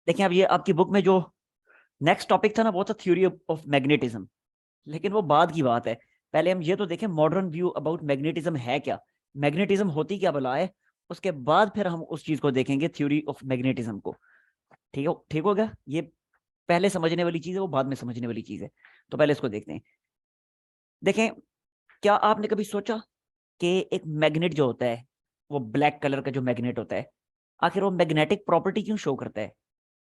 देखिए अब ये आपकी बुक में जो नेक्स्ट टॉपिक था ना वो था थ्योरी ऑफ मैग्नेटिज्म, लेकिन वो बाद की बात है। पहले हम ये तो देखें मॉडर्न व्यू अबाउट मैग्नेटिज्म है क्या, मैग्नेटिज्म होती क्या भला है, उसके बाद फिर हम उस चीज को देखेंगे थ्योरी ऑफ मैग्नेटिज्म को। ठीक हो गया, ये पहले समझने वाली चीज है, वो बाद में समझने वाली चीज है। तो पहले इसको देखते हैं। देखें, क्या आपने कभी सोचा कि एक मैग्नेट जो होता है, वो ब्लैक कलर का जो मैग्नेट होता है, आखिर वो मैग्नेटिक प्रॉपर्टी क्यों शो करता है?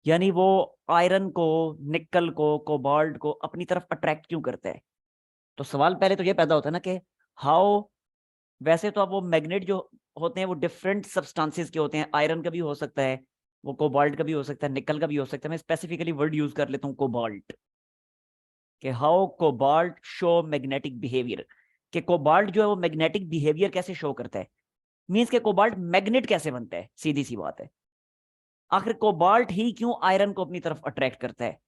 यानी वो आयरन को, निकल को, कोबाल्ट को अपनी तरफ अट्रैक्ट क्यों करता है? तो सवाल पहले तो ये पैदा होता है ना कि हाउ। वैसे तो अब वो मैग्नेट जो होते हैं वो डिफरेंट सब्सटेंसेस के होते हैं, आयरन का भी हो सकता है, वो कोबाल्ट का भी हो सकता है, निकल का भी हो सकता है। मैं स्पेसिफिकली वर्ड यूज कर लेता हूँ कोबाल्ट, कि how cobalt show magnetic behaviour, कि कोबाल्ट जो है वो मैग्नेटिक बिहेवियर कैसे शो करता है। मींस के कोबाल्ट मैग्नेट कैसे बनता है, सीधी सी बात है। आखिर कोबाल्ट ही क्यों आयरन को अपनी तरफ अट्रैक्ट करता है,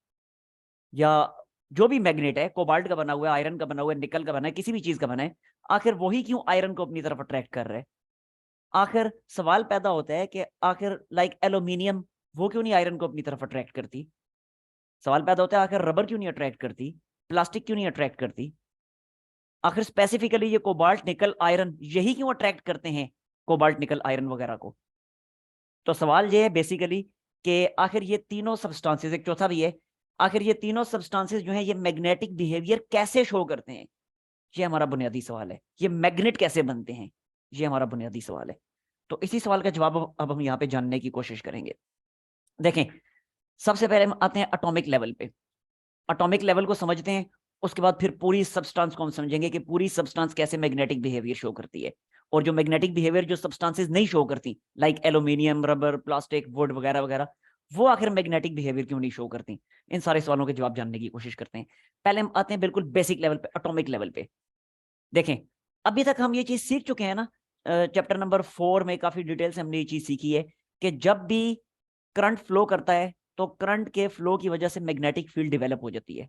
या जो भी मैग्नेट है, कोबाल्ट का बना हुआ है, आयरन का बना हुआ है, निकल का बना है, किसी भी चीज का बना है, आखिर वही क्यों आयरन को अपनी तरफ अट्रैक्ट कर रहा है? आखिर सवाल पैदा होता है कि आखिर लाइक एल्यूमिनियम, वो क्यों नहीं आयरन को अपनी तरफ अट्रैक्ट करती? सवाल पैदा होता है आखिर रबर क्यों नहीं अट्रैक्ट करती, प्लास्टिक क्यों नहीं अट्रैक्ट करती? आखिर स्पेसिफिकली ये कोबाल्ट निकल आयरन यही क्यों अट्रैक्ट करते हैं कोबाल्ट निकल आयरन वगैरह को? तो सवाल ये है बेसिकली कि आखिर ये तीनों सब्सटेंसेस, एक चौथा भी है, आखिर ये तीनों सब्सटेंसेस जो हैं ये मैग्नेटिक बिहेवियर कैसे शो करते हैं? ये हमारा बुनियादी सवाल है। ये मैग्नेट कैसे बनते हैं, ये हमारा बुनियादी सवाल है। तो इसी सवाल का जवाब अब हम यहाँ पे जानने की कोशिश करेंगे। देखें, सबसे पहले हम आते हैं एटॉमिक लेवल पे। एटॉमिक लेवल को समझते हैं, उसके बाद फिर पूरी सब्सटेंस को हम समझेंगे कि पूरी सब्सटेंस कैसे मैग्नेटिक बिहेवियर शो करती है। और जो मैग्नेटिक बिहेवियर जो सब्सटेंसेस नहीं शो करती, like aluminium, rubber, plastic, would वगैरह वगैरह, वो आखिर मैग्नेटिक बिहेवियर क्यों नहीं शो करती? इन सारे सवालों के जवाब जानने की कोशिश करते हैं। पहले हम आते हैं बिल्कुल बेसिक लेवल पे, एटॉमिक लेवल पे। देखें, अभी तक हम ये चीज सीख चुके हैं ना, चैप्टर नंबर 4 में काफी डिटेल से हमने ये चीज सीखी है कि जब भी करंट फ्लो करता है तो करंट के फ्लो की वजह से मैग्नेटिक फील्ड डेवलप हो जाती है।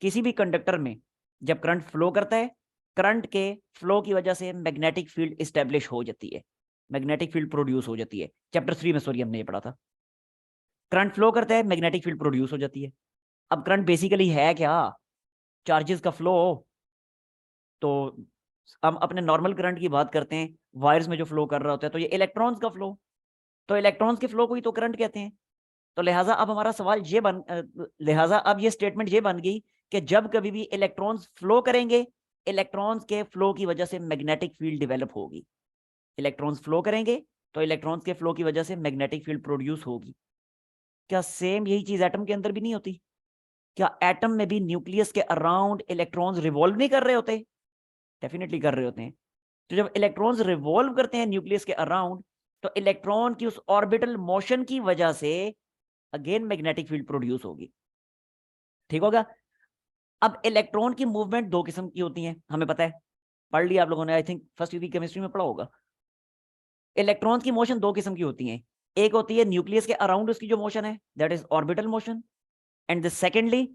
किसी भी कंडक्टर में जब करंट फ्लो करता है, करंट के फ्लो की वजह से मैग्नेटिक फील्ड स्टेब्लिश हो जाती है, मैग्नेटिक फील्ड प्रोड्यूस हो जाती है। चैप्टर 3 में सॉरी हमने ये पढ़ा था। करंट फ्लो करता है, मैग्नेटिक फील्ड प्रोड्यूस हो जाती है। अब करंट बेसिकली है क्या? चार्जेस का फ्लो। तो हम अपने नॉर्मल करंट की बात करते हैं, वायर्स में जो फ्लो कर रहा होता है, तो ये इलेक्ट्रॉन्स का फ्लो, तो इलेक्ट्रॉन्स के फ्लो को ही तो करंट कहते हैं। तो लिहाजा अब हमारा सवाल ये लिहाजा अब ये स्टेटमेंट ये बन गई कि जब कभी भी इलेक्ट्रॉन्स फ्लो करेंगे, इलेक्ट्रॉन्स के फ्लो की वजह से मैग्नेटिक फील्ड डेवलप होगी। इलेक्ट्रॉन्स फ्लो करेंगे तो इलेक्ट्रॉन्स के फ्लो की वजह से मैग्नेटिक फील्ड प्रोड्यूस होगी। क्या सेम यही चीज एटम के अंदर भी नहीं होती? क्या एटम में भी न्यूक्लियस के अराउंड इलेक्ट्रॉन्स रिवॉल्व नहीं कर रहे होते? डेफिनेटली कर रहे होते हैं। तो जब इलेक्ट्रॉन्स रिवॉल्व करते हैं न्यूक्लियस के अराउंड, तो इलेक्ट्रॉन की उस ऑर्बिटल मोशन की वजह से अगेन मैग्नेटिक फील्ड प्रोड्यूस होगी। ठीक होगा? अब इलेक्ट्रॉन की मूवमेंट दो किस्म की होती है, हमें पता है, पढ़ लिया आप लोगों ने, आई थिंक फर्स्ट ईयर की केमिस्ट्री में पढ़ा होगा। इलेक्ट्रॉन की मोशन दो किस्म की होती है। एक होती है न्यूक्लियस के अराउंड उसकी जो मोशन है, that is orbital motion. And the secondly,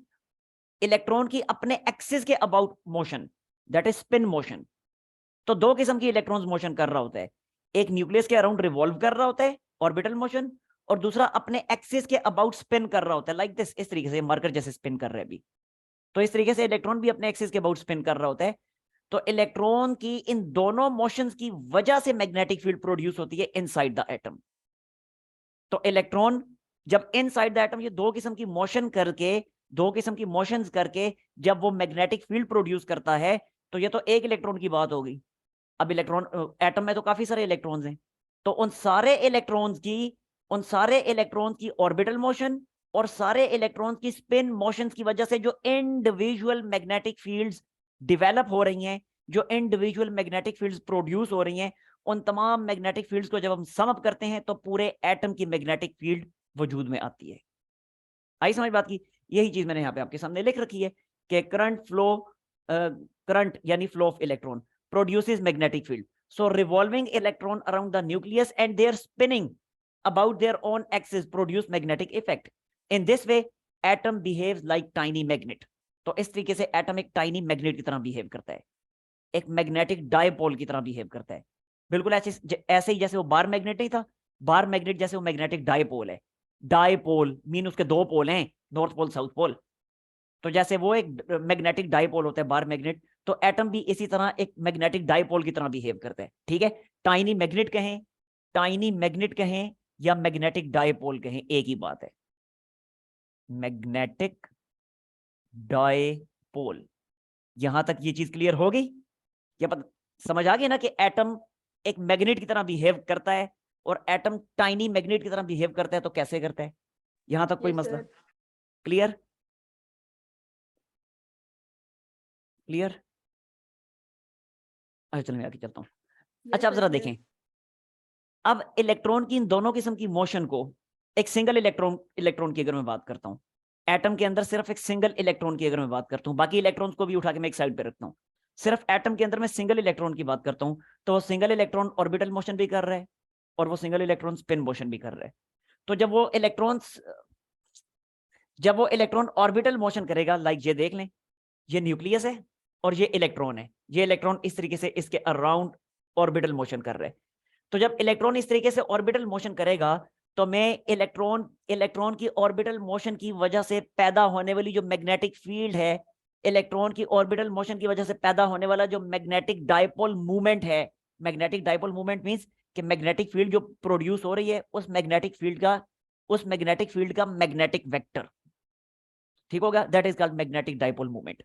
electron की अपने एक्सिस के about motion, that is spin motion. तो दो किस्म की इलेक्ट्रॉन्स मोशन कर रहा होता है। एक न्यूक्लियस के अराउंड रिवॉल्व कर रहा होता है, ऑर्बिटल मोशन, और दूसरा अपने एक्सिस के अबाउट स्पिन कर रहा होता है, लाइक दिस, इस तरीके से मार्कर जैसे स्पिन कर रहे हैं अभी। तो इस तरीके से इलेक्ट्रॉन भी अपने एक्सिस के अबाउट स्पिन कर रहा होता है। तो इलेक्ट्रॉन की इन दोनों मोशंस की वजह से मैग्नेटिक फील्ड प्रोड्यूस होती है इनसाइड द एटम। तो इलेक्ट्रॉन जब इनसाइड द एटम ये दो किस्म की मोशन करके, दो किस्म की मोशंस करके जब वो मैग्नेटिक फील्ड प्रोड्यूस करता है, तो ये तो एक इलेक्ट्रॉन की बात होगी। अब इलेक्ट्रॉन, एटम में तो काफी सारे इलेक्ट्रॉन्स हैं, तो उन सारे इलेक्ट्रॉन्स की ऑर्बिटल मोशन और सारे इलेक्ट्रॉन्स की स्पिन मोशंस की वजह से जो इंडिविजुअल मैग्नेटिक फील्ड्स डेवलप हो रही हैं, जो इंडिविजुअल मैग्नेटिक फील्ड्स प्रोड्यूस हो रही हैं, उन तमाम मैग्नेटिक फील्ड्स को जब हम सम अप करते हैं तो पूरे एटम की मैग्नेटिक फील्ड वजूद में आती है। आई समझ बात की? यही चीज मैंने यहाँ पे आपके सामने लिख रखी है कि करंट यानी flow of electron produces magnetic field. So revolving electron around the nucleus and their spinning about their own axis produce magnetic effect. In this way, atom behaves like tiny magnet. तो इस तरीके से atom एक tiny magnet की तरह behave करता है, एक मैग्नेटिक डायपोल की तरह बिहेव करता है। बिल्कुल ऐसे ऐसे ही जैसे वो बार मैग्नेट नहीं था, बार मैग्नेट जैसे वो मैग्नेटिक डायपोल है। डायपोल मीन उसके दो पोल हैं, नॉर्थ पोल साउथ पोल। तो जैसे वो एक मैग्नेटिक डायपोल होता है, बार मैग्नेट, तो एटम भी इसी तरह एक मैग्नेटिक डायपोल की तरह बिहेव करता है। ठीक है, टाइनी मैग्नेट कहें, टाइनी मैग्नेट कहें या मैग्नेटिक डायपोल कहें, एक ही बात है, मैग्नेटिक डायपोल। यहां तक ये चीज क्लियर हो गई? क्या पता, समझ आ गया ना कि एटम एक मैग्नेट की तरह बिहेव करता है और एटम टाइनी मैग्नेट की तरह बिहेव करता है, तो कैसे करता है? यहां तक कोई मसला? क्लियर? क्लियर? अच्छा चलो मैं आगे चलता हूं। अच्छा अब जरा देखें, अब इलेक्ट्रॉन की इन दोनों किस्म की मोशन को, एक सिंगल इलेक्ट्रॉन इलेक्ट्रॉन की अगर मैं बात करता हूं, एटम के अंदर सिर्फ एक सिंगल इलेक्ट्रॉन की अगर मैं बात करता हूं, बाकी इलेक्ट्रॉन्स को भी उठा के मैं एक साइड पे रखता हूं, सिर्फ एटम के अंदर मैं सिंगल इलेक्ट्रॉन की बात करता हूं, तो वो सिंगल इलेक्ट्रॉन ऑर्बिटल मोशन भी कर रहा है और वो सिंगल इलेक्ट्रॉन स्पिन मोशन भी कर रहा है। तो जब वो इलेक्ट्रॉन ऑर्बिटल मोशन करेगा, लाइक ये देख लें, ये न्यूक्लियस है और ये इलेक्ट्रॉन है, ये इलेक्ट्रॉन इस तरीके से इसके अराउंड ऑर्बिटल मोशन कर रहा है। तो जब इलेक्ट्रॉन इस तरीके से ऑर्बिटल मोशन करेगा, तो मैं इलेक्ट्रॉन की ऑर्बिटल मोशन की वजह से पैदा होने वाली जो मैग्नेटिक फील्ड है, इलेक्ट्रॉन की ऑर्बिटल मोशन की वजह से पैदा होने वाला जो मैग्नेटिक डायपोल मूवमेंट है, मैग्नेटिक डायपोल मूवमेंट मींस कि मैग्नेटिक फील्ड जो प्रोड्यूस हो रही है, उस मैग्नेटिक फील्ड का मैग्नेटिक वेक्टर, ठीक होगा, that is called magnetic dipole movement.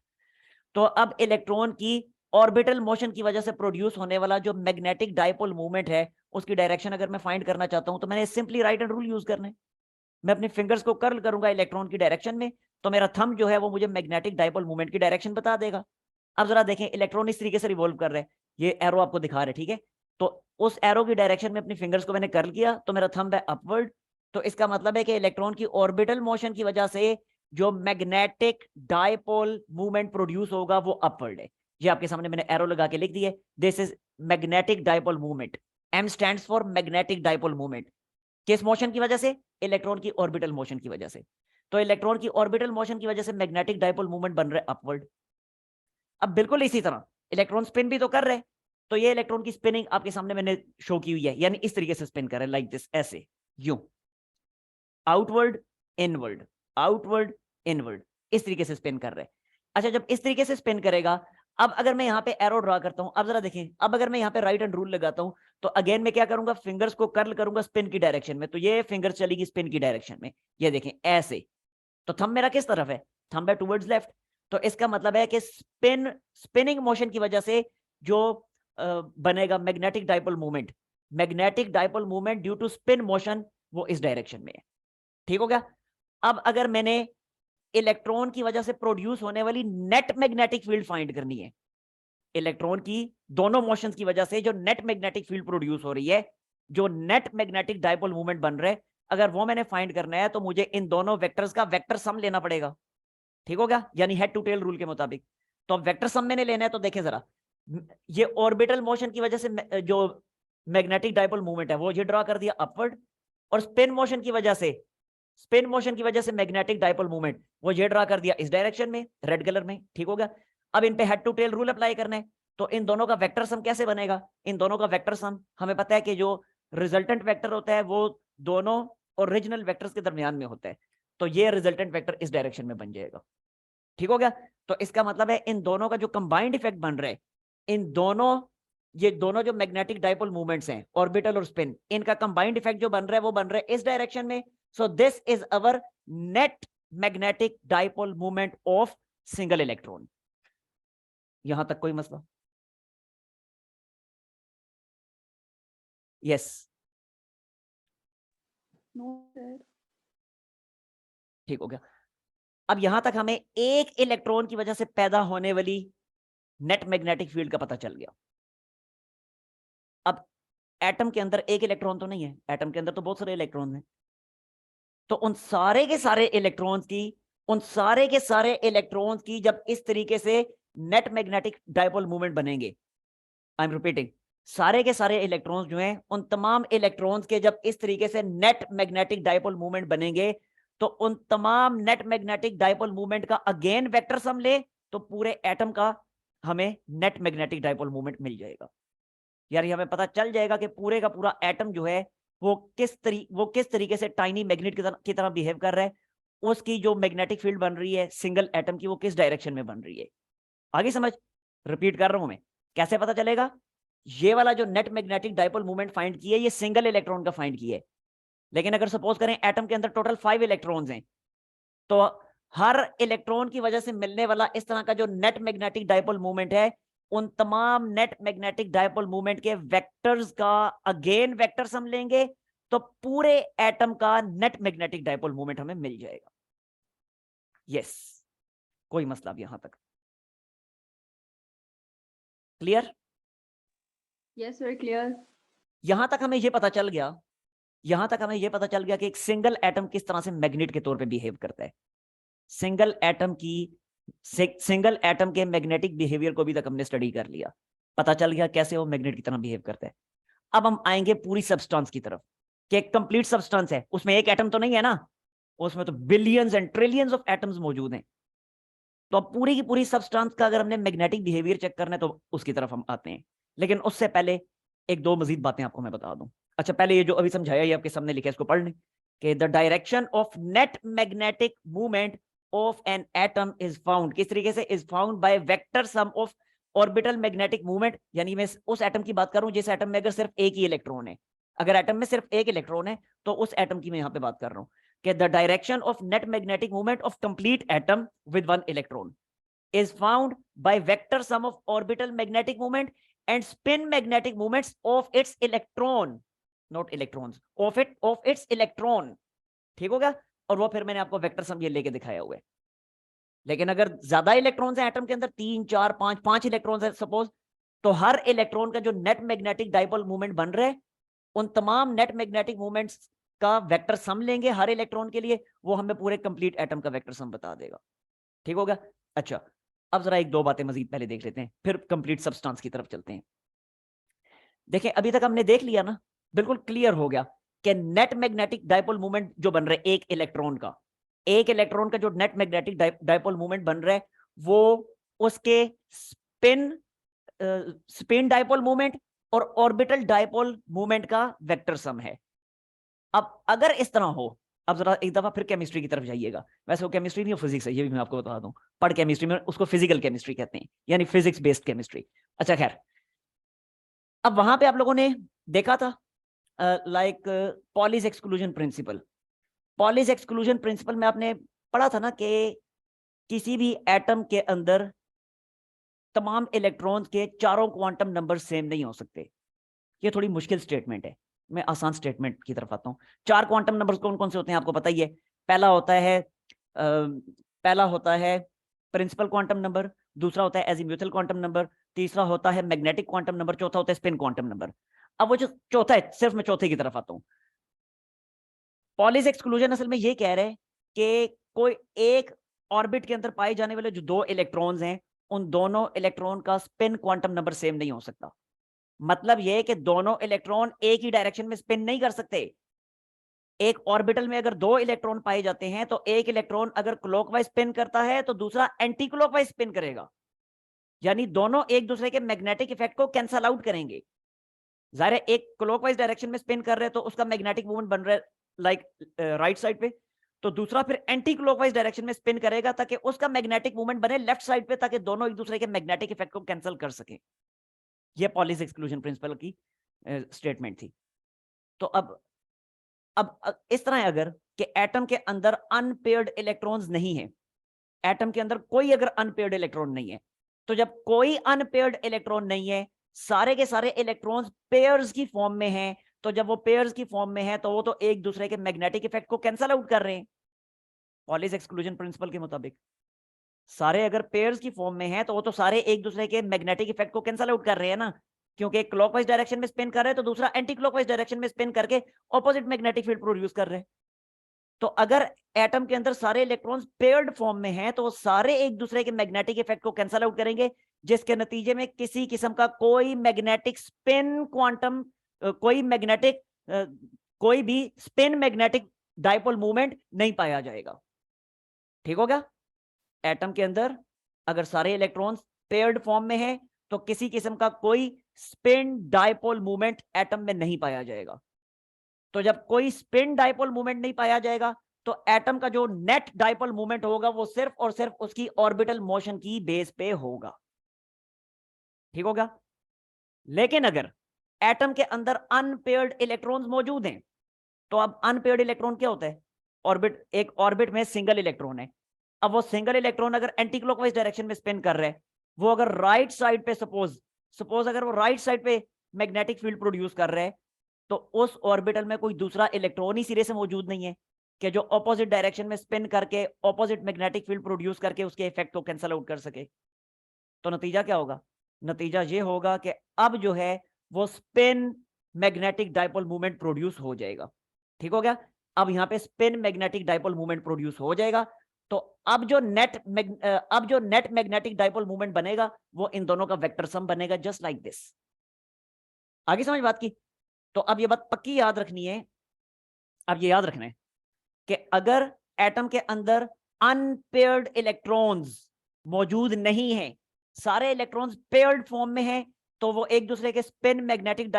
तो अब इलेक्ट्रॉन की ऑर्बिटल मोशन की वजह से प्रोड्यूस होने वाला जो मैग्नेटिक डायपोल मूवमेंट है, उसकी डायरेक्शन अगर मैं फाइंड करना चाहता हूं, तो मैंने simply write hand rule use करना है। मैं अपने फिंगर्स को कर्ल करूंगा इलेक्ट्रॉन की डायरेक्शन में, तो मेरा थंब जो है वो मुझे मैग्नेटिक डायपोल मूवमेंट की डायरेक्शन बता देगा। अब जरा देखें, इलेक्ट्रॉन इस तरीके से रिवॉल्व कर रहे हैं, ये एरो आपको दिखा रहे हैं, ठीक है, तो उस एरो की डायरेक्शन में अपनी फिंगर्स को मैंने कर्ल किया, तो मेरा थंब है अपवर्ड। तो इसका मतलब है कि इलेक्ट्रॉन की ऑर्बिटल मोशन की वजह से जो मैग्नेटिक डायपोल मूवमेंट प्रोड्यूस होगा वो अपवर्ड है। ये आपके सामने मैंने एरो लगा के लिख दी है, this is magnetic dipole movement. M stands for magnetic dipole movement. किस मोशन की वजह से? इलेक्ट्रॉन की ऑर्बिटल मोशन की वजह से। तो इलेक्ट्रॉन की ऑर्बिटल मोशन की वजह से मैग्नेटिक डायपोल मूवमेंट बन रहा है अपवर्ड। अब बिल्कुल इसी तरह इलेक्ट्रॉन स्पिन भी तो कर रहे हैं, तो ये इलेक्ट्रॉन की स्पिनिंग आपके सामने मैंने शो की हुई है, यानी इस तरीके से स्पिन कर रहे हैं, लाइक दिस, ऐसे, यूं, आउटवर्ड इनवर्ड, आउटवर्ड इनवर्ड, इस तरीके से स्पिन कर रहे हैं। अच्छा, जब इस तरीके से स्पिन करेगा, अब अगर मैं यहाँ पे एरो ड्रा करता हूं, अब जरा देखें, अब अगर मैं यहाँ पे राइट हैंड रूल लगाता हूं, तो अगेन मैं क्या करूंगा, फिंगर्स को कर्ल करूंगा स्पिन की डायरेक्शन में, तो ये फिंगर चलेगी स्पिन की डायरेक्शन में, ये देखें ऐसे। तो थंब मेरा किस तरफ है? थंब है टुवर्ड्स लेफ्ट। तो इसका मतलब है कि स्पिनिंग मोशन की वजह से जो बनेगा magnetic dipole movement, magnetic dipole movement due to spin motion, वो इस डायरेक्शन में है। ठीक हो गया? अब अगर मैंने इलेक्ट्रॉन की वजह से प्रोड्यूस होने वाली नेट मैग्नेटिक फील्ड फाइंड करनी है, इलेक्ट्रॉन की दोनों मोशंस की वजह से जो नेट मैग्नेटिक फील्ड प्रोड्यूस हो रही है, जो नेट मैग्नेटिक डायपोल मूवमेंट बन रहे, अगर वो मैंने फाइंड करना है, तो मुझे इन दोनों वेक्टर्स का वेक्टर सम लेना पड़ेगा। ठीक हो गया? यानी हेड टू टेल रूल के मुताबिक। तो अब वेक्टर सम मैंने लेना है, तो देखें जरा, ये ऑर्बिटल मोशन की वजह से जो मैग्नेटिक डायपोल मूवमेंट है वो ये ड्रा कर दिया अपवर्ड, और स्पिन मोशन की वजह से मैग्नेटिक डायपोल मूवमेंट वो ये ड्रा कर दिया इस डायरेक्शन में, रेड कलर में। ठीक हो गया? अब इन पे head to tail rule apply करना है, तो इन दोनों का वेक्टर सम कैसे बनेगा? इन दोनों का वेक्टर सम हमें पता है कि जो रिजल्टेंट वेक्टर होता है वो दोनों ओरिजिनल वेक्टर्स के दरमियान में होता है, तो ये रिजल्टेंट वेक्टर इस डायरेक्शन में बन जाएगा। ठीक हो गया? तो इसका मतलब है इन दोनों का जो कंबाइंड इफेक्ट बन रहा है, ये दोनों जो मैग्नेटिक डायपोल मूवमेंट्स हैं, ऑर्बिटल और स्पिन, इनका कंबाइंड इफेक्ट जो बन रहा है वो बन रहा है इस डायरेक्शन में। So this is our net magnetic dipole movement of single electron. यहां तक कोई मसला? यस, ठीक हो गया। अब यहां तक हमें एक इलेक्ट्रॉन की वजह से पैदा होने वाली नेट मैग्नेटिक फील्ड का पता चल गया। अब एटम के अंदर एक इलेक्ट्रॉन तो नहीं है, एटम के अंदर तो बहुत सारे इलेक्ट्रॉन हैं, तो उन सारे के सारे इलेक्ट्रॉन्स की जब इस तरीके से नेट मैग्नेटिक डायपोल मूवमेंट बनेंगे, आई एम रिपीटिंग, सारे के सारे इलेक्ट्रॉन्स जो हैं, उन तमाम इलेक्ट्रॉन्स के जब इस तरीके से नेट मैग्नेटिक डायपोल मूवमेंट बनेंगे, तो उन तमाम नेट मैग्नेटिक डायपोल मूवमेंट का अगेन वेक्टर सम ले, तो पूरे एटम का हमें नेट मैग्नेटिक डायपोल मूवमेंट मिल जाएगा। यार हमें पता चल जाएगा कि पूरे का पूरा एटम जो है वो किस तरीके से टाइनी मैग्नेट की तरह बिहेव कर रहा है, उसकी जो मैग्नेटिक फील्ड बन रही है सिंगल एटम की, वो किस डायरेक्शन में बन रही है। आगे समझ, रिपीट कर रहा हूं मैं, कैसे पता चलेगा? ये वाला जो net magnetic dipole movement find किया, ये सिंगल इलेक्ट्रॉन का फाइंड किया है। लेकिन अगर सपोज करें एटम के अंदर टोटल 5 इलेक्ट्रॉन्स हैं, तो हर इलेक्ट्रॉन की वजह से मिलने वाला इस तरह का जो नेट मैग्नेटिक डाइपोल मूवमेंट है, उन तमाम नेट मैग्नेटिक डाइपोल मूवमेंट के वेक्टर्स का अगेन वेक्टर सम लेंगे, तो पूरे एटम का नेट मैग्नेटिक डाइपोल मूवमेंट हमें मिल जाएगा। यस, कोई मसला अब यहां तक क्लियर? Yes sir, clear. यहां तक हमें यह पता चल गया, यहां तक हमें यह पता चल गया कि एक सिंगल एटम किस तरह से मैग्नेट के तौर पे बिहेव करता है। सिंगल एटम के मैग्नेटिक बिहेवियर को भी तक हमने स्टडी कर लिया, पता चल गया कैसे वो मैग्नेट की तरह बिहेव करता है। अब हम आएंगे पूरी सब्सटेंस की तरफ, कि एक कंप्लीट सब्सटेंस है, उसमें एक एटम तो नहीं है ना, उसमें तो billions and trillions of atoms मौजूद हैं। तो अब पूरी की पूरी सब्सटेंस का अगर हमने मैग्नेटिक बिहेवियर चेक करना है, तो उसकी तरफ हम आते हैं। लेकिन उससे पहले एक दो मजीद बातें आपको मैं बता दूं। अच्छा, पहले ये जो अभी समझाया, ये आपके सामने लिखा है, इसको पढ़ लें कि the direction of net magnetic movement of an atom is found, किस तरीके से? Is found by vector sum of orbital magnetic movement. यानी मैं उस एटम की बात कर रहा हूं जिस एटम में अगर सिर्फ एक ही इलेक्ट्रॉन है, अगर एटम में सिर्फ एक इलेक्ट्रॉन है, तो उस एटम की मैं यहां पे बात कर रहा हूं कि the direction of net magnetic movement of complete atom with one electron is found by vector sum of orbital magnetic moment and spin magnetic moments of its electron, not electrons, of its electron। ठीक हो गया? और वो फिर मैंने आपको vector sum ये लेके दिखाया हुआ है। लेकिन अगर ज्यादा इलेक्ट्रॉन्स हैं एटम के अंदर, 3 4 5 5 इलेक्ट्रॉन्स है सपोज, तो हर इलेक्ट्रॉन का जो नेट मैग्नेटिक डाइपोल मूवमेंट बन रहे हैं, उन तमाम नेट मैग्नेटिक मूवमेंट्स का वेक्टर सम लेंगे हर इलेक्ट्रॉन के लिए, वो हमें पूरे कंप्लीट एटम का वेक्टर सम बता देगा। ठीक हो गया? अच्छा, अब जरा एक दो बातें मजीद पहले देख लेते हैं, फिर कंप्लीट सब्सटेंस की तरफ चलते हैं। देखें, अभी तक हमने देख लिया ना, बिल्कुल क्लियर हो गया कि नेट मैग्नेटिक डाइपोल मूवमेंट जो बन रहा है एक इलेक्ट्रॉन का जो नेट मैग्नेटिक डाइपोल मूवमेंट बन रहा है, वो उसके स्पिन डाइपोल मूवमेंट और ऑर्बिटल डाइपोल मूवमेंट का वेक्टर सम है। अब अगर इस तरह हो, अब जरा एक दफा फिर केमिस्ट्री की तरफ जाइएगा। वैसे वो केमिस्ट्री नहीं, फिजिक्स है, ये भी मैं आपको बता दूं। पढ़ केमिस्ट्री में उसको फिजिकल केमिस्ट्री कहते हैं, यानी फिजिक्स बेस्ड केमिस्ट्री। अच्छा खैर, अब वहां पे आप लोगों ने देखा था like Pauli's exclusion principle. Pauli's exclusion principle में आपने पढ़ा था ना कि किसी भी एटम के अंदर तमाम इलेक्ट्रॉन्स के चारों क्वांटम नंबर सेम नहीं हो सकते। ये थोड़ी मुश्किल स्टेटमेंट है, मैं आसान स्टेटमेंट की तरफ आता हूँ। 4 क्वांटम नंबर्स कौन कौन से होते हैं आपको पता ही है। पहला होता है प्रिंसिपल क्वांटम नंबर, दूसरा होता है एजीम्यूथल क्वांटम नंबर, तीसरा होता है मैग्नेटिक क्वांटम नंबर, चौथा होता है स्पिन क्वांटम नंबर। अब वो जो चौथा है, सिर्फ मैं चौथे की तरफ आता हूँ। पॉलीज एक्सक्लूजन असल में ये कह रहे हैं कि कोई एक ऑर्बिट के अंदर पाए जाने वाले जो 2 इलेक्ट्रॉन्स हैं, उन दोनों इलेक्ट्रॉन का स्पिन क्वांटम नंबर सेम नहीं हो सकता। मतलब यह है कि दोनों इलेक्ट्रॉन एक ही डायरेक्शन में स्पिन नहीं कर सकते। एक ऑर्बिटल में अगर 2 इलेक्ट्रॉन पाए जाते हैं, तो एक इलेक्ट्रॉन अगर क्लॉकवाइज स्पिन करता है तो दूसरा एंटी क्लॉकवाइज स्पिन करेगा, यानी दोनों एक दूसरे के मैग्नेटिक इफेक्ट को कैंसल आउट करेंगे। जाहिर है एक क्लॉकवाइज डायरेक्शन में स्पिन कर रहे हैं तो उसका मैग्नेटिक मूवमेंट बन रहा है लाइक राइट साइड पे, तो दूसरा फिर एंटी क्लॉकवाइज डायरेक्शन में स्पिन करेगा ताकि उसका मैग्नेटिक मूवमेंट बने लेफ्ट साइड पे, ताकि दोनों एक दूसरे के मैग्नेटिक इफेक्ट को कैंसिल कर सके। ये पॉलीज एक्सक्लूजन प्रिंसिपल की स्टेटमेंट थी। तो अब इस तरह है अगर कि एटम के अंदर अनपेयर्ड इलेक्ट्रॉन्स नहीं है, एटम के अंदर कोई अगर अनपेयर्ड इलेक्ट्रॉन नहीं है, तो जब कोई अनपेयर्ड इलेक्ट्रॉन नहीं है, सारे के सारे इलेक्ट्रॉन्स पेयर्स की फॉर्म में हैं, तो जब वो पेयर्स की फॉर्म में है तो वो तो एक दूसरे के मैग्नेटिक इफेक्ट को कैंसल आउट कर रहे हैं। पॉलीज एक्सक्लूजन प्रिंसिपल के मुताबिक सारे अगर पेयर्स की फॉर्म में है तो वो तो सारे एक दूसरे के मैग्नेटिक इफेक्ट को कैंसल आउट कर रहे हैं ना, क्योंकि एक क्लॉकवाइज डायरेक्शन में स्पिन कर रहे हैं तो दूसरा एंटी क्लॉकवाइज डायरेक्शन में स्पिन करके ऑपोजिट मैग्नेटिक फील्ड प्रोड्यूस कर रहे हैं। तो अगर एटम के अंदर सारे इलेक्ट्रॉन्स पेयर्ड फॉर्म में हैं, तो वो सारे एक दूसरे के मैग्नेटिक इफेक्ट को कैंसल आउट करेंगे, जिसके नतीजे में किसी किस्म का कोई मैग्नेटिक स्पिन क्वांटम कोई भी स्पिन मैग्नेटिक डाइपोल मूवमेंट नहीं पाया जाएगा। ठीक हो गया? एटम के अंदर अगर सारे इलेक्ट्रॉन्स पेयर्ड फॉर्म में है तो किसी किस्म का कोई स्पिन डाइपोल मूवमेंट एटम में नहीं पाया जाएगा। तो जब कोई स्पिन डाइपोल मोमेंट नहीं पाया जाएगा तो एटम का जो नेट डाइपोल मोमेंट होगा वो सिर्फ और सिर्फ उसकी ऑर्बिटल मोशन की बेस पे होगा। ठीक होगा। लेकिन अगर एटम के अंदर अनपेयर्ड इलेक्ट्रॉन्स मौजूद हैं, तो अब अनपेयर्ड इलेक्ट्रॉन क्या होता है? ऑर्बिट, एक ऑर्बिट में सिंगल इलेक्ट्रॉन है। अब वो सिंगल इलेक्ट्रॉन अगर एंटी क्लॉकवाइज डायरेक्शन में स्पिन कर रहे हैं, वो अगर राइट साइड पे सपोज अगर वो राइट साइड पे मैग्नेटिक फील्ड प्रोड्यूस कर रहे हैं, तो उस ऑर्बिटल में कोई दूसरा इलेक्ट्रॉन ही सिरे से मौजूद नहीं है कि जो ऑपोजिट डायरेक्शन में स्पिन करके ऑपोजिट मैग्नेटिक फील्ड प्रोड्यूस करके उसके इफेक्ट को कैंसल आउट कर सके। तो नतीजा क्या होगा? नतीजा ये होगा कि अब जो है वो spin magnetic dipole movement produce हो जाएगा। ठीक हो गया। अब यहां पे spin magnetic dipole movement produce हो जाएगा। तो अब जो नेट मैग्नेटिक डाइपोल मूवमेंट बनेगा वो इन दोनों का वेक्टर सम बनेगा, जस्ट लाइक दिस। आगे समझ बात की? तो अब ये बात पक्की याद रखनी है। अब ये याद रखना है कि अगर एटम के अंदर अनपेयर्ड इलेक्ट्रॉन्स मौजूद नहीं है, सारे इलेक्ट्रॉन्स पेयर्ड फॉर्म में हैं, तो वो एक दूसरे के स्पिन मैग्नेटिक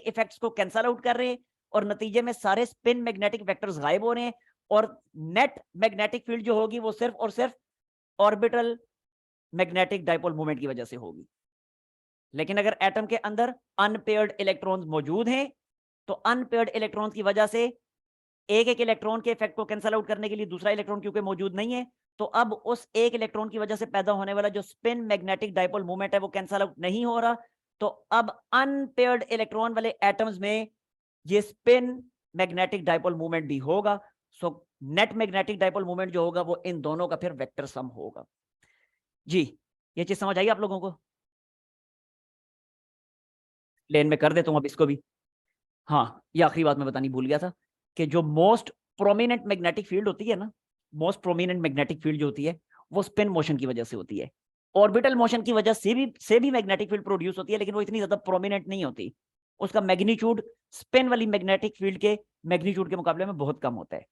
इफेक्ट्स को कैंसल आउट कर रहे हैं और नतीजे में सारे स्पिन मैग्नेटिक वेक्टर्स गायब हो रहे हैं और नेट मैग्नेटिक फील्ड जो होगी वो सिर्फ और सिर्फ ऑर्बिटल मैग्नेटिक डाइपोल मूवमेंट की वजह से होगी। लेकिन अगर एटम के अंदर अनपेयर्ड इलेक्ट्रॉन्स मौजूद हैं, तो अनपेयर्ड इलेक्ट्रॉन्स की वजह से एक एक इलेक्ट्रॉन के इफेक्ट को कैंसल आउट करने के लिए दूसरा इलेक्ट्रॉन क्योंकि मौजूद नहीं है, तो अब उस एक इलेक्ट्रॉन की वजह से पैदा होने वाला जो स्पिन मैग्नेटिक डाइपोल मूवमेंट है वो कैंसल आउट नहीं हो रहा। तो अब अनपेयर्ड इलेक्ट्रॉन वाले एटम्स में ये स्पिन मैग्नेटिक डाइपोल मूवमेंट भी होगा। So net magnetic dipole movement जो होगा वो इन दोनों का फिर वेक्टर सम होगा। जी, ये चीज समझ आई आप लोगों को? प्लेन में कर देता हूं अब इसको भी। हाँ, ये आखिरी बात मैं बतानी भूल गया था कि जो मोस्ट प्रोमिनेंट मैग्नेटिक फील्ड होती है ना, मोस्ट प्रोमिनेंट मैग्नेटिक फील्ड जो होती है वो स्पिन मोशन की वजह से होती है। ऑर्बिटल मोशन की वजह से भी मैग्नेटिक फील्ड प्रोड्यूस होती है, लेकिन वो इतनी ज्यादा प्रोमिनेंट नहीं होती। उसका मैग्नीट्यूड स्पिन वाली मैग्नेटिक फील्ड के मैग्नीट्यूड के मुकाबले में बहुत कम होता है।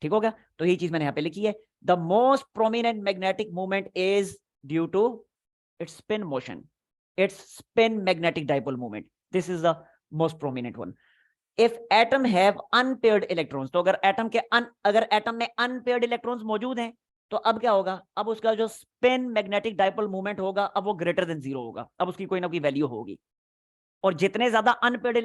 ठीक हो गया। तो यही चीज मैंने यहाँ पे लिखी है, the most prominent magnetic movement is due to its spin motion, its spin magnetic dipole movement, this is the most prominent one. If atom have unpaired electrons, तो अगर एटम में अनपेयर्ड इलेक्ट्रॉन्स मौजूद हैं, तो अब क्या होगा? अब उसका जो स्पिन मैग्नेटिक डाइपोल मूवमेंट होगा अब वो ग्रेटर देन 0 होगा। अब उसकी कोई ना कोई वैल्यू होगी और जितने अनपेयर्ड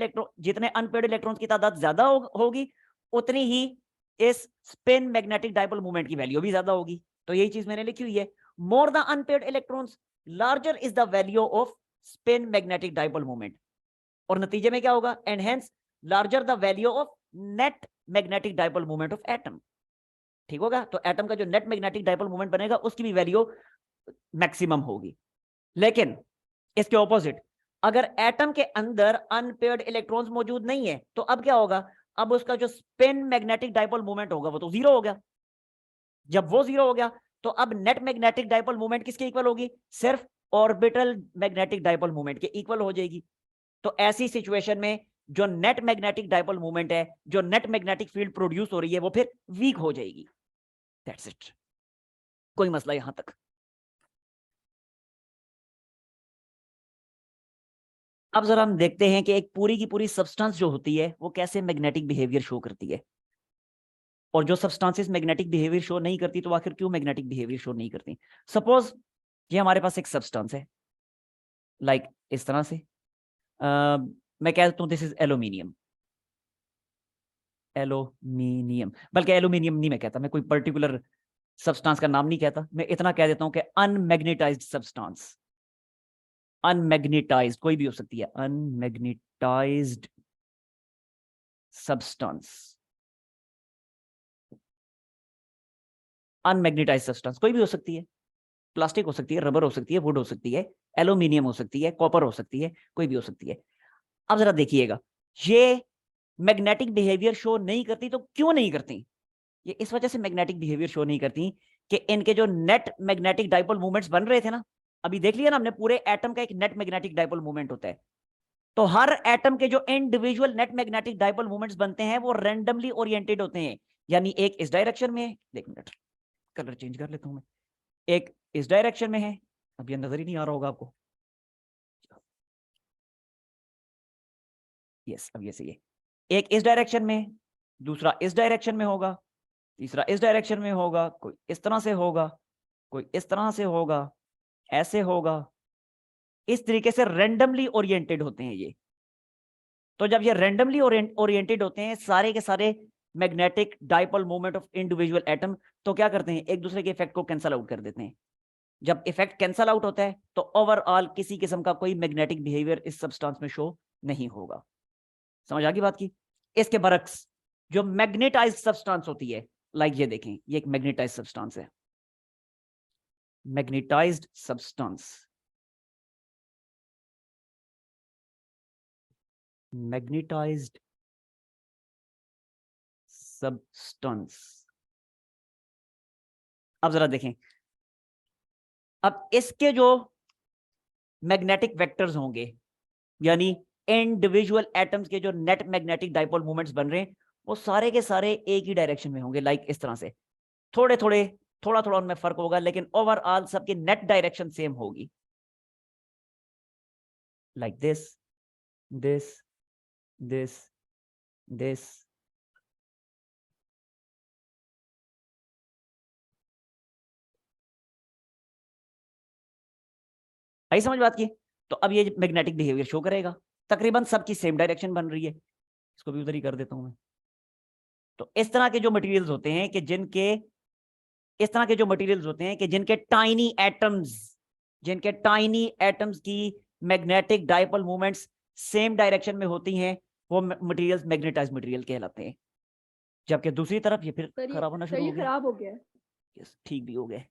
इलेक्ट्रॉन्स की तादाद ज्यादा होगी उतनी ही इस स्पिन मैग्नेटिक डाइपोल मूवमेंट की वैल्यू भी ज्यादा होगी। तो यही चीज मैंने लिखी हुई है, more the unpaired electrons larger is the value off spin magnetic dipole movement. और नतीजे में क्या होगा? And hence larger the value of net magnetic dipole movement of atom. ठीक होगा। तो एटम का जो नेट मैग्नेटिक डाइपोल मूवमेंट बनेगा उसकी भी वैल्यू मैक्सिमम होगी। लेकिन इसके ऑपोजिट, अगर एटम के अंदर अनपेयर्ड इलेक्ट्रॉन्स मौजूद नहीं है, तो अब क्या होगा? अब उसका जो स्पिन मैग्नेटिक डाइपोल मूवमेंट होगा वो तो 0 हो गया। जब वो 0 हो गया तो अब नेट मैग्नेटिक डाइपोल मूवमेंट किसके इक्वल होगी? सिर्फ ऑर्बिटल मैग्नेटिक डाइपोल मूवमेंट के इक्वल हो जाएगी। तो ऐसी सिचुएशन में जो नेट मैग्नेटिक डाइपोल मूवमेंट है, जो नेट मैग्नेटिक फील्ड प्रोड्यूस हो रही है, वो फिर वीक हो जाएगी। That's it. कोई मसला यहां तक? अब जरा हम देखते हैं कि एक पूरी की पूरी सब्सटेंस जो होती है वो कैसे मैग्नेटिक बिहेवियर शो करती है, और जो सब्सटेंसेस मैग्नेटिक बिहेवियर शो नहीं करती तो आखिर क्यों मैग्नेटिक बिहेवियर शो नहीं करती। सपोज ये हमारे पास एक सब्सटेंस है, लाइक इस तरह से मैं कह देता हूं दिस इज एल्यूमिनियम। एल्यूमिनियम, बल्कि एल्यूमिनियम नहीं मैं कहता, मैं कोई पर्टिकुलर सब्सटेंस का नाम नहीं कहता, मैं इतना कह देता हूं कि अनमैग्नेटाइज्ड सब्सटेंस। अनमैग्नेटाइज्ड कोई भी हो सकती है, अनमैग्नेटाइज्ड सब्सटेंस। अनमैग्नेटाइज्ड सब्सटेंस कोई भी हो सकती है, प्लास्टिक हो सकती है, रबर हो सकती है, वुड हो सकती है, एल्यूमिनियम हो सकती है, कॉपर हो सकती है, कोई भी हो सकती है। अब जरा देखिएगा, ये मैग्नेटिक बिहेवियर शो नहीं करती, तो क्यों नहीं करती? ये इस वजह से मैग्नेटिक बिहेवियर शो नहीं करती कि इनके जो नेट मैग्नेटिक डाइपोल मूवमेंट्स बन रहे थे ना, अभी देख लिया ना हमने, पूरे एटम का एक नेट मैग्नेटिक डाइपोल मूवमेंट होता है। तो हर एटम के जो individual net magnetic dipole movements बनते हैं वो रैंडमली ओरिएंटेड होते हैं। यानी एक इस डायरेक्शन में है, एक मिनट कलर चेंज कर लेता हूं मैं, एक इस डायरेक्शन में है, अब ये नजर ही नहीं आ रहा होगा आपको, यस अब ये सही है। एक इस डायरेक्शन में, दूसरा इस डायरेक्शन में होगा, तीसरा इस डायरेक्शन में होगा, कोई इस तरह से होगा, कोई इस तरह से होगा, ऐसे होगा। इस तरीके से रैंडमली ओरिएंटेड होते हैं ये। तो जब ये रैंडमली ओरिएंटेड होते हैं सारे के सारे magnetic dipole moment of individual atom, तो क्या करते हैं, एक दूसरे के इफेक्ट को कैंसल आउट कर देते हैं। जब इफेक्ट कैंसल आउट होता है तो ओवरऑल किसी किस्म का कोई मैग्नेटिक बिहेवियर इस सब्सटेंस में शो नहीं होगा। समझ आ गई बात की? इसके बरक्स जो मैग्नेटाइज्ड सब्सटेंस होती है, लाइक ये देखें, ये एक मैग्नेटाइज्ड सब्सटेंस है, मैग्नेटाइज्ड सब्सटेंस, मैग्नेटाइज्ड सब्सटेंस। अब जरा देखें, अब इसके जो मैग्नेटिक वेक्टर्स होंगे, यानी इंडिविजुअल एटम्स के जो नेट मैग्नेटिक डाइपोल मोमेंट्स बन रहे हैं, वो सारे के सारे एक ही डायरेक्शन में होंगे, लाइक इस तरह से। थोड़े थोड़े थोड़ा थोड़ा उनमें फर्क होगा, लेकिन ओवरऑल सबकी नेट डायरेक्शन सेम होगी, like this, this, this, this. आई समझ बात की? तो अब ये मैग्नेटिक बिहेवियर शो करेगा, तकरीबन सबकी सेम डायरेक्शन बन रही है। इसको भी उधर ही कर देता हूं मैं। तो इस तरह के जो मटेरियल्स होते हैं कि जिनके, इस तरह के जो मटेरियल्स होते हैं कि जिनके टाइनी एटम्स, जिनके टाइनी एटम्स की magnetic dipole movements same direction में होती हैं, वो मटेरियल्स मैग्नेटाइज्ड मटेरियल कहलाते हैं। जबकि दूसरी तरफ ये फिर खराब होना शुरू हो गया। खराब हो गया है। यस, ठीक भी हो गए।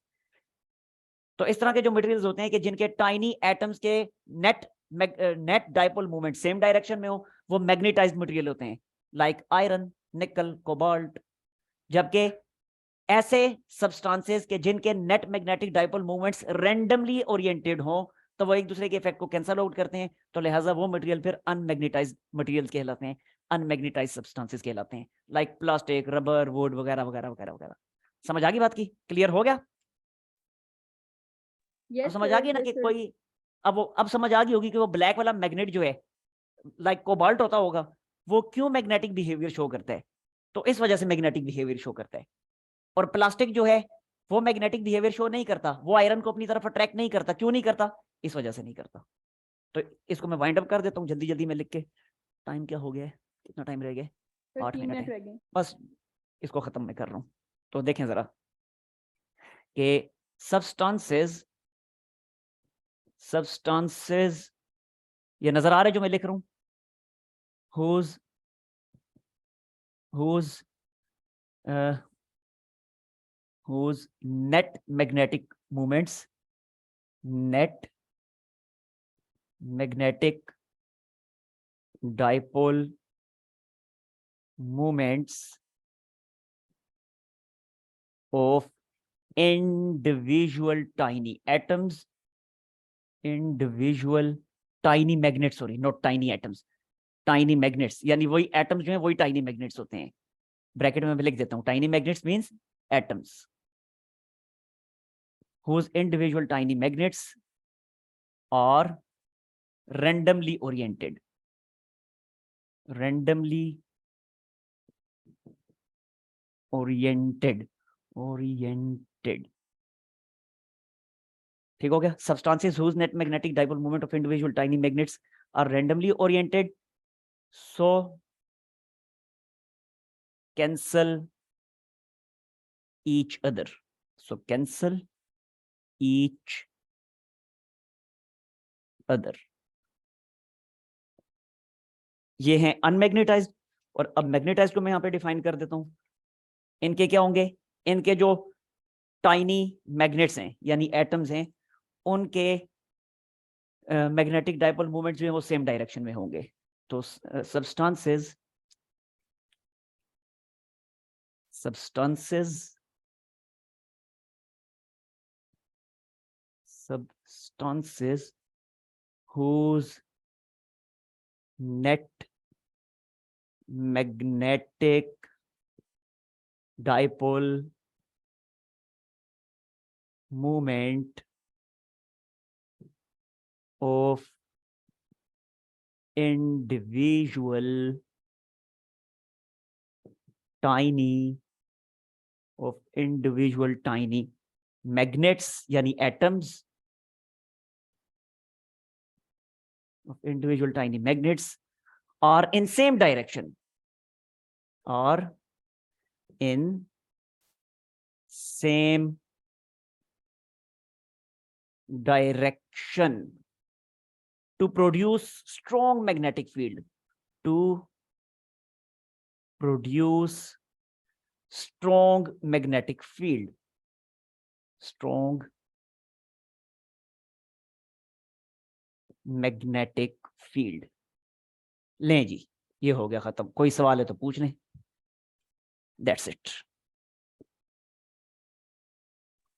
तो इस तरह के जो मटेरियल्स होते हैं कि जिनके टाइनी एटम्स के net net dipole movement same direction में हो, वो मैग्नेटाइज्ड मटेरियल होते हैं, लाइक आयरन, निकल, कोबाल्ट। जबकि ऐसे सब्सटेंसेस के जिनके net magnetic dipole movements randomly oriented हो, तो वो एक दूसरे के इफेक्ट को कैंसल आउट करते हैं, तो लिहाजा वो मटेरियल फिर अनमैग्नेटाइज्ड मटेरियल्स कहलाते हैं, अनमैग्नेटाइज्ड सब्सटेंसेस कहलाते हैं, लाइक प्लास्टिक, रबर, वुड वगैरह वगैरह वगैरह वगैरह। समझ आ गई बात की? क्लियर हो गया? अब Yes समझ आ sir, गई ना yes कि sir. कोई, अब समझ आ गई होगी कि वो ब्लैक वाला मैग्नेट जो है, लाइक कोबाल्ट होता होगा, वो क्यों मैग्नेटिक बिहेवियर शो करता है? तो इस वजह से मैग्नेटिक बिहेवियर शो करता है। और प्लास्टिक जो है वो मैग्नेटिक बिहेवियर शो नहीं करता, वो आयरन को अपनी तरफ अट्रैक्ट नहीं करता। क्यों नहीं करता? इस वजह से नहीं करता। तो इसको मैं वाइंड अप कर देता हूँ जल्दी जल्दी में लिख के। टाइम क्या हो गया है, कितना टाइम रह गया? Sir, 3 8 मिनट मिनट है, रह गए। बस इसको खत्म मैं कर रहा हूँ। तो देखें जरा कि सब्सटेंसेस, सब्सटेंसेस ये नजर आ रहे जो मैं लिख रहा हूँ, whose whose whose net magnetic moments, net magnetic dipole moments of individual tiny atoms, individual tiny magnets, sorry not tiny atoms, tiny magnets, यानी वही एटम्स जो है वही टाइनी मैग्नेट्स होते हैं। ब्रैकेट में मैं लिख देता हूं, tiny magnets means atoms whose individual tiny magnets are randomly oriented, randomly oriented, oriented। ठीक हो गया? substances whose net magnetic dipole moment of individual tiny magnets are randomly oriented, so cancel each other, so cancel each other। ये हैं अनमैग्नेटाइज्ड। और अब magnetised को मैं यहां पे डिफाइन कर देता हूं। इनके क्या होंगे, इनके जो टाइनी मैग्नेट्स हैं यानी एटम्स हैं, उनके मैग्नेटिक डाइपोल मूवमेंट जो है वो सेम डायरेक्शन में होंगे। तो substances, substances substances whose net magnetic dipole moment of individual tiny of individual tiny magnets यानी atoms of individual tiny magnets are in same direction, are in same direction to produce strong magnetic field, to produce strong magnetic field, strong magnetic field. लें जी, ये हो गया खत्म. कोई सवाल है तो पूछ लें. That's it.